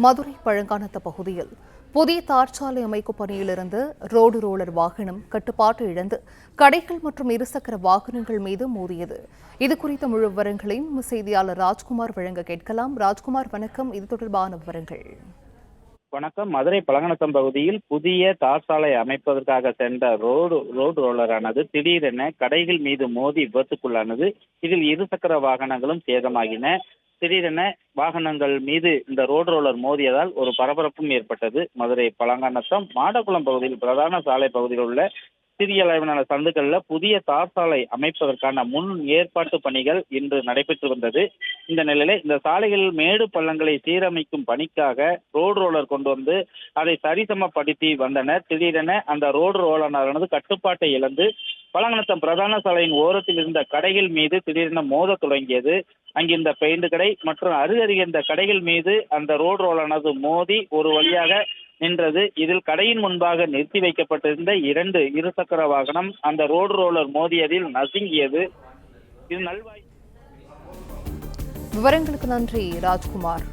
மதுரை பழங்கானத்த பகுதியில் புதிய தார்ச்சாலை அமைக்கும் பணியிலிருந்து ரோடு ரோலர் வாகனம் கட்டுப்பாட்டு இழந்து கடைகள் மற்றும் இருசக்கர வாகனங்கள் மீது மோதியது. இதுகுறித்த முழு விவரங்களையும் செய்தியாளர் ராஜ்குமார் வழங்க கேட்கலாம். ராஜ்குமார், வணக்கம். இது தொடர்பான விவரங்கள். வணக்கம். மதுரை பழங்கநத்தம் பகுதியில் புதிய தார்சாலை அமைப்பதற்காக சென்ற ரோடு ரோலரானது திடீரென கடைகள் மீது மோதி விபத்துக்குள்ளானது. இதில் இருசக்கர வாகனங்களும் சேதமாகின. திடீரென வாகனங்கள் மீது இந்த ரோடு ரோலர் மோதியதால் ஒரு பரபரப்பும் ஏற்பட்டது. மதுரை பழங்கநத்தம் மாடக்குளம் பகுதியில் பிரதான சாலை பகுதியில் உள்ள சிறிய அளவிலான சந்துக்கள்ல புதிய தார்சாலை அமைப்பதற்கான முன் ஏற்பாட்டு பணிகள் இன்று நடைபெற்று வந்தது. இந்த நிலையில இந்த சாலைகளில் மேடு பள்ளங்களை சீரமைக்கும் பணிக்காக ரோடு ரோலர் கொண்டு வந்து அதை சரிசமப்படுத்தி வந்தனர். திடீரென அந்த ரோடு ரோலரானது கட்டுப்பாட்டை இழந்து பழங்கநத்தம் பிரதான சாலையின் ஓரத்தில் இருந்த கடைகள் மீது திடீரென மோத தொடங்கியது. அங்கிருந்த பெயிண்ட் கடை மற்றும் அருகருகே இந்த கடைகள் மீது அந்த ரோடு ரோலரானது மோதி ஒரு வழியாக நின்றது. இதில் கடையின் முன்பாக நிறுத்தி வைக்கப்பட்டிருந்த 2 இருசக்கர வாகனம் அந்த ரோடு ரோலர் மோதியதில் நசுங்கியது. இது விவரங்களுக்கு நன்றி ராஜ்குமார்.